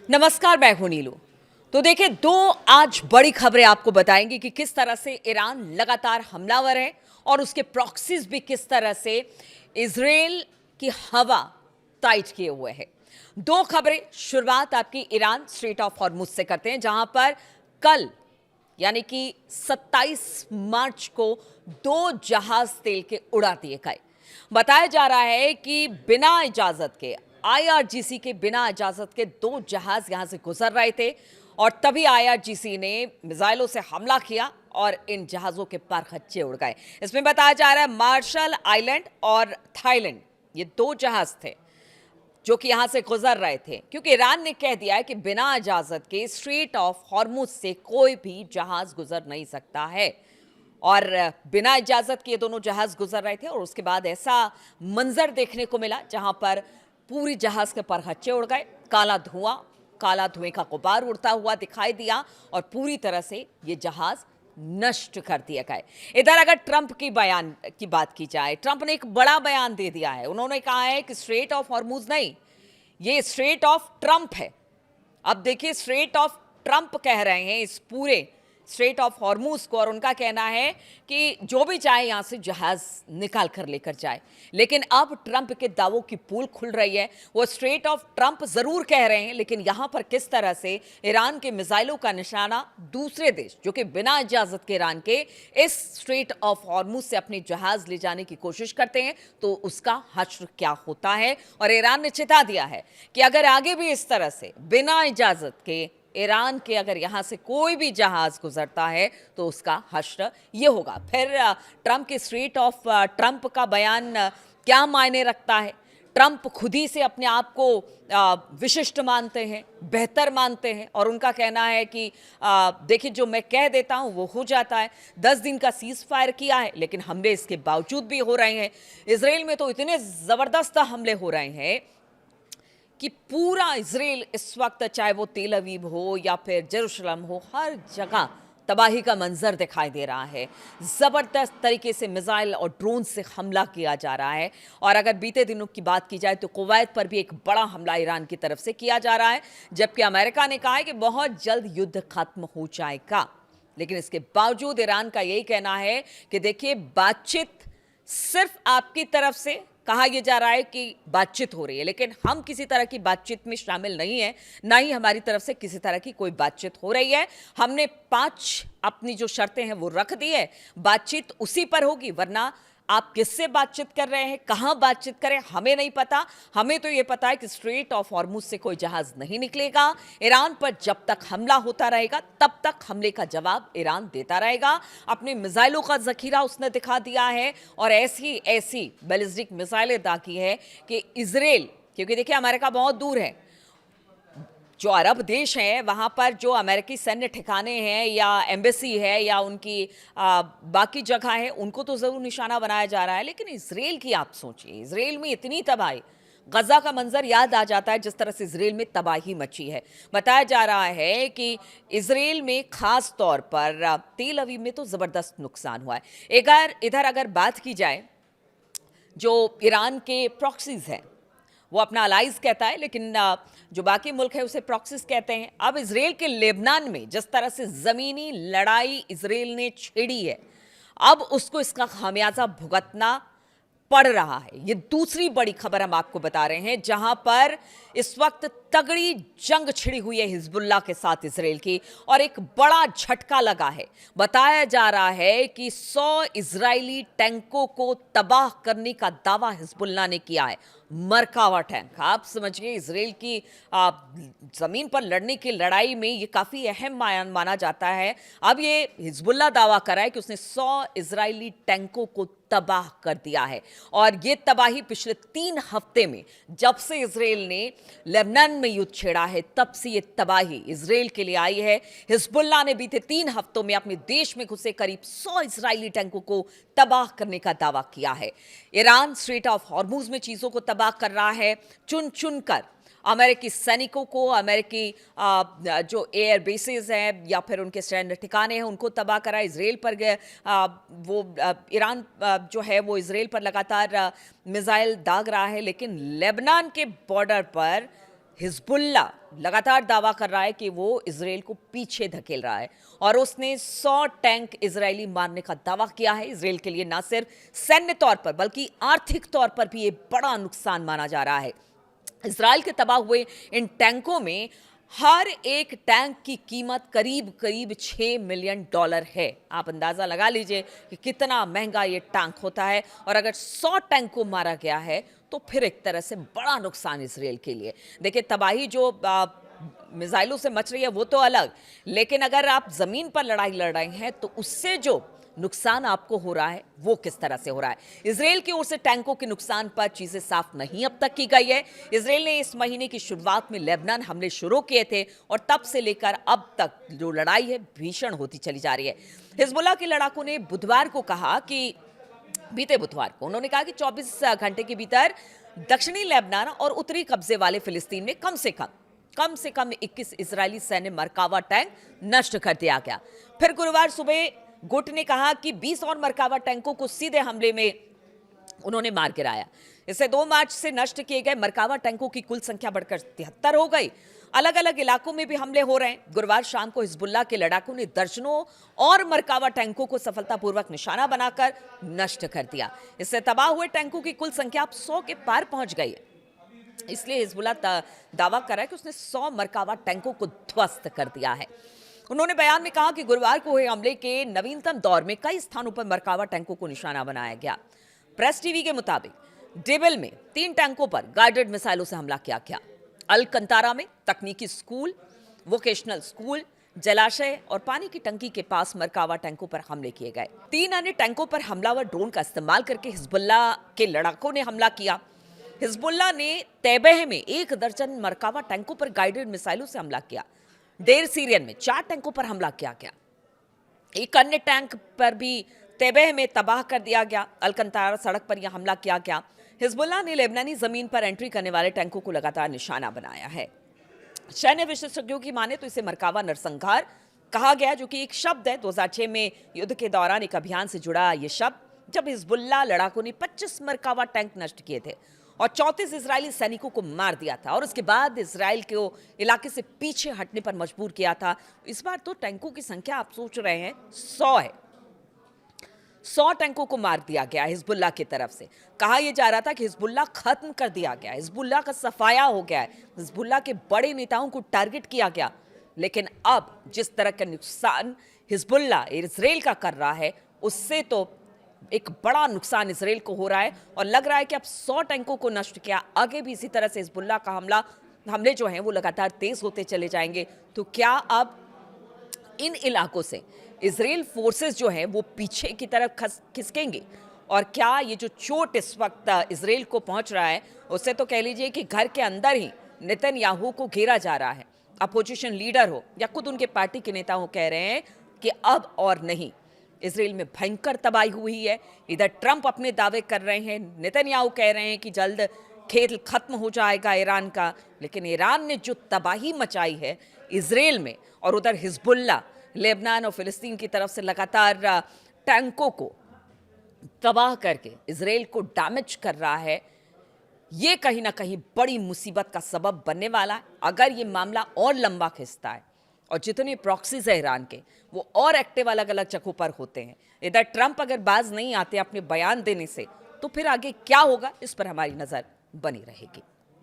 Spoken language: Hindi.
नमस्कार, मैं हूं नीलू। तो देखिए, दो आज बड़ी खबरें आपको बताएंगी कि किस तरह से ईरान लगातार हमलावर है और उसके प्रॉक्सीज भी किस तरह से इजराइल की हवा टाइट किए हुए हैं। दो खबरें, शुरुआत आपकी ईरान स्ट्रेट ऑफ हॉर्मुज से करते हैं, जहां पर कल यानी कि 27 मार्च को दो जहाज तेल के उड़ा दिए गए। बताया जा रहा है कि बिना इजाजत के, आईआरजीसी के बिना इजाजत के दो जहाज यहां से गुजर रहे थे और तभी आईआरजीसी ने मिसाइलों से हमला किया और इन जहाजों के पर खच्चे उड़ गए। इसमें बताया जा रहा है मार्शल आइलैंड और थाईलैंड, ये दो जहाज थे जो कि यहां से गुजर रहे थे, क्योंकि ईरान ने कह दिया है कि बिना इजाजत के स्ट्रेट ऑफ हॉर्मुज से कोई भी जहाज गुजर नहीं सकता है। और बिना इजाजत के ये दोनों जहाज गुजर रहे थे और उसके बाद ऐसा मंजर देखने को मिला जहां पर पूरी जहाज के परखच्चे उड़ गए, काला धुएं का गुबार उड़ता हुआ दिखाई दिया और पूरी तरह से ये जहाज नष्ट कर दिए गए। इधर अगर ट्रंप की बात की जाए, ट्रंप ने एक बड़ा बयान दे दिया है। उन्होंने कहा है कि स्ट्रेट ऑफ हॉर्मुज नहीं, ये स्ट्रेट ऑफ ट्रंप है। अब देखिए, स्ट्रेट ऑफ ट्रंप कह रहे हैं इस पूरे स्ट्रेट ऑफ हॉर्मुज को, और उनका कहना है कि जो भी चाहे यहां से जहाज निकाल कर लेकर जाए। लेकिन अब ट्रंप के दावों की पोल खुल रही है। वो स्ट्रेट ऑफ ट्रंप जरूर कह रहे हैं, लेकिन यहां पर किस तरह से ईरान के मिसाइलों का निशाना दूसरे देश जो कि बिना इजाजत के ईरान के इस स्ट्रेट ऑफ हॉर्मुज से अपने जहाज ले जाने की कोशिश करते हैं, तो उसका हश्र क्या होता है। और ईरान ने चेता दिया है कि अगर आगे भी इस तरह से बिना इजाजत के ईरान के अगर यहां से कोई भी जहाज गुजरता है तो उसका हश्र ये होगा। फिर ट्रंप के स्ट्रेट ऑफ ट्रंप का बयान क्या मायने रखता है। ट्रंप खुद ही से अपने आप को विशिष्ट मानते हैं, बेहतर मानते हैं, और उनका कहना है कि देखिए, जो मैं कह देता हूं वो हो जाता है। 10 दिन का सीज फायर किया है, लेकिन हमले इसके बावजूद भी हो रहे हैं। इसराइल में तो इतने जबरदस्त हमले हो रहे हैं कि पूरा इजराइल इस वक्त, चाहे वो तेल अवीव हो या फिर जेरूशलम हो, हर जगह तबाही का मंजर दिखाई दे रहा है। ज़बरदस्त तरीके से मिसाइल और ड्रोन से हमला किया जा रहा है। और अगर बीते दिनों की बात की जाए तो कुवैत पर भी एक बड़ा हमला ईरान की तरफ से किया जा रहा है, जबकि अमेरिका ने कहा है कि बहुत जल्द युद्ध खत्म हो जाएगा। लेकिन इसके बावजूद ईरान का यही कहना है कि देखिए, बातचीत सिर्फ आपकी तरफ से कहा यह जा रहा है कि बातचीत हो रही है, लेकिन हम किसी तरह की बातचीत में शामिल नहीं है, ना ही हमारी तरफ से किसी तरह की कोई बातचीत हो रही है। हमने 5 अपनी जो शर्तें हैं वो रख दी है, बातचीत उसी पर होगी। वरना आप किससे बातचीत कर रहे हैं, कहां बातचीत करें, हमें नहीं पता। हमें तो ये पता है कि स्ट्रेट ऑफ हॉर्मुज से कोई जहाज नहीं निकलेगा। ईरान पर जब तक हमला होता रहेगा तब तक हमले का जवाब ईरान देता रहेगा। अपने मिसाइलों का जखीरा उसने दिखा दिया है और ऐसी ऐसी बैलिस्टिक मिसाइलें दागी है कि इजराइल, क्योंकि देखिए अमेरिका बहुत दूर है, जो अरब देश हैं वहाँ पर जो अमेरिकी सैन्य ठिकाने हैं या एम्बेसी है या उनकी बाकी जगह है, उनको तो ज़रूर निशाना बनाया जा रहा है। लेकिन इजराइल की आप सोचिए, इजराइल में इतनी तबाही, गजा का मंजर याद आ जाता है जिस तरह से इजराइल में तबाही मची है। बताया जा रहा है कि इजराइल में खास तौर पर तेल अवीव में तो ज़बरदस्त नुकसान हुआ है। इधर अगर बात की जाए, जो ईरान के प्रॉक्सीज हैं वो अपना अलाइज कहता है, लेकिन जो बाकी मुल्क है उसे प्रॉक्सीज कहते हैं। अब इजराइल के लेबनान में जिस तरह से ज़मीनी लड़ाई इजराइल ने छेड़ी है, अब उसको इसका खामियाजा भुगतना पड़ रहा है। ये दूसरी बड़ी खबर हम आपको बता रहे हैं, जहां पर इस वक्त तगड़ी जंग छिड़ी हुई है हिजबुल्लाह के साथ इजराइल की, और एक बड़ा झटका लगा है। बताया जा रहा है कि 100 इजरायली टैंकों को तबाह करने का दावा हिजबुल्लाह ने किया है। मरकावा टैंक, आप समझिए, इजराइल की जमीन पर लड़ने की लड़ाई में ये काफी अहम माना जाता है। अब ये हिजबुल्लाह दावा कर रहा है कि उसने 100 इजरायली टैंकों को तबाह कर दिया है। और ये तबाही पिछले 3 हफ्ते में, जब से इजराइल ने लेबनान में युद्ध छेड़ा है, तब से ये तबाही इजराइल के लिए आई है। हिजबुल्लाह ने बीते 3 हफ्तों में अपने देश में घुसे करीब 100 इजरायली टैंकों को तबाह करने का दावा किया है। ईरान स्ट्रेट ऑफ हॉर्मुज में चीजों को तबाह कर रहा है, चुन चुन कर अमेरिकी सैनिकों को, अमेरिकी जो एयर बेसेस हैं या फिर उनके सैन्य ठिकाने हैं उनको तबाह करा। इजराइल पर ईरान जो है वो इजराइल पर लगातार मिसाइल दाग रहा है। लेकिन लेबनान के बॉर्डर पर हिजबुल्लाह लगातार दावा कर रहा है कि वो इजराइल को पीछे धकेल रहा है और उसने 100 टैंक इजरायली मारने का दावा किया है। इजराइल के लिए न सिर्फ सैन्य तौर पर बल्कि आर्थिक तौर पर भी ये बड़ा नुकसान माना जा रहा है। इजराइल के तबाह हुए इन टैंकों में हर एक टैंक की कीमत करीब करीब $6 मिलियन है। आप अंदाजा लगा लीजिए कि कितना महंगा ये टैंक होता है और अगर 100 टैंक को मारा गया है तो फिर एक तरह से बड़ा नुकसान इजराइल के लिए। देखिए, तबाही जो मिसाइलों से मच रही है वो तो अलग, लेकिन अगर आप जमीन पर लड़ाई लड़ रहे हैं तो उससे जो नुकसान आपको हो रहा है वो किस तरह से हो रहा है। इजराइल की ओर से टैंकों के नुकसान पर चीजें साफ नहीं अब तक की गई है। इजराइल ने इस महीने की शुरुआत में लेबनान हमले शुरू किए थे और तब से लेकर अब तक जो लड़ाई है भीषण होती चली जा रही है। हिजबुल्लाह के लड़ाकों ने बुधवार को कहा कि बीते बुधवार को उन्होंने कहा कि 24 घंटे के भीतर दक्षिणी लेबनान और उत्तरी कब्जे वाले फिलिस्तीन में कम से कम 21 इजरायली सैन्य मरकावा टैंक नष्ट कर दिया गया। फिर गुरुवार सुबह गुट ने कहा कि 20 और मरकावा टैंकों को सीधे हमले में उन्होंने मार गिराया। इससे 2 मार्च से नष्ट किए गए मरकावा टैंकों की कुल संख्या बढ़कर 73 हो गई। अलग अलग इलाकों में भी हमले हो रहे हैं। गुरुवार शाम को हिजबुल्लाह के लड़ाकों ने दर्जनों और मरकावा टैंकों को सफलतापूर्वक निशाना बनाकर नष्ट कर दिया। इससे तबाह हुए टैंकों की कुल संख्या अब 100 के पार पहुंच गई है। इसलिए हिजबुल्लाह दावा कर रहा है कि उसने 100 मरकावा टैंकों को ध्वस्त कर दिया है। उन्होंने बयान में कहा कि गुरुवार को हुए हमले के नवीनतम दौर में कई स्थानों पर मरकावा टैंकों को निशाना बनाया गया। प्रेस टीवी के मुताबिक डेबिल में 3 टैंकों पर गाइडेड मिसाइलों से हमला किया गया। अलकंतारा में तकनीकी स्कूल, वोकेशनल स्कूल, जलाशय और पानी की टंकी के पास मरकावा टैंकों पर हमले किए गए। 3 अन्य टैंकों पर हमलावर ड्रोन का इस्तेमाल करके हिजबुल्लाह के लड़ाकों ने हमला किया। हिजबुल्लाह ने तैबह में 1 दर्जन मरकावा टैंकों पर गाइडेड मिसाइलों से हमला किया। डेर सीरियन में 4 टैंकों पर हमला किया गया। एक अन्य टैंक पर भी तैबह में तबाह कर दिया गया। अलकंतारा सड़क पर यह हमला किया गया। हिजबुल्लाह ने लेबनानी जमीन पर एंट्री करने वाले टैंकों को लगातार निशाना बनाया है। सैन्य विशेषज्ञों की माने तो इसे मरकावा नरसंहार कहा गया, जो कि एक शब्द है। 2006 में युद्ध के दौरान एक अभियान से जुड़ा यह शब्द, जब हिजबुल्लाह लड़ाकों ने 25 मरकावा टैंक नष्ट किए थे और 34 इजरायली सैनिकों को मार दिया था और उसके बाद इजराइल को इलाके से पीछे हटने पर मजबूर किया था। इस बार तो टैंकों की संख्या आप सोच रहे हैं 100 है। 100 टैंकों को मार दिया गया हिजबुल्लाह की तरफ से। कहा यह जा रहा था कि हिजबुल्लाह खत्म कर दिया गया, हिजबुल्लाह का सफाया हो गया है, हिजबुल्लाह के बड़े नेताओं को टारगेट किया गया। लेकिन अब जिस तरह का नुकसान हिजबुल्लाह इजराइल का कर रहा है, उससे तो एक बड़ा नुकसान इजराइल को हो रहा है और लग रहा है कि अब 100 टैंकों को नष्ट किया, आगे भी इसी तरह से हिजबुल्लाह का हमले जो हैं वो लगातार तेज होते चले जाएंगे। तो क्या अब इन इलाकों से इजराइल फोर्सेस जो हैं वो पीछे की तरफ खिसकेंगे? और क्या ये जो चोट इस वक्त इजराइल को पहुंच रहा है, उससे तो कह लीजिए कि घर के अंदर ही नेतन्याहू को घेरा जा रहा है। अपोजिशन लीडर हो या खुद उनके पार्टी के नेता हो, कह रहे हैं कि अब और नहीं। इजराइल में भयंकर तबाही हुई है। इधर ट्रंप अपने दावे कर रहे हैं, नेतन्याहू कह रहे हैं कि जल्द खेल खत्म हो जाएगा ईरान का। लेकिन ईरान ने जो तबाही मचाई है इजराइल में, और उधर हिजबुल्लाह लेबनान और फिलिस्तीन की तरफ से लगातार टैंकों को तबाह करके इजराइल को डैमेज कर रहा है, ये कहीं ना कहीं बड़ी मुसीबत का सबब बनने वाला है। अगर ये मामला और लंबा खिंचता है और जितने प्रॉक्सीज है ईरान के वो और एक्टिव अलग अलग जगहों पर होते हैं, इधर ट्रंप अगर बाज नहीं आते अपने बयान देने से, तो फिर आगे क्या होगा इस पर हमारी नजर बनी रहेगी।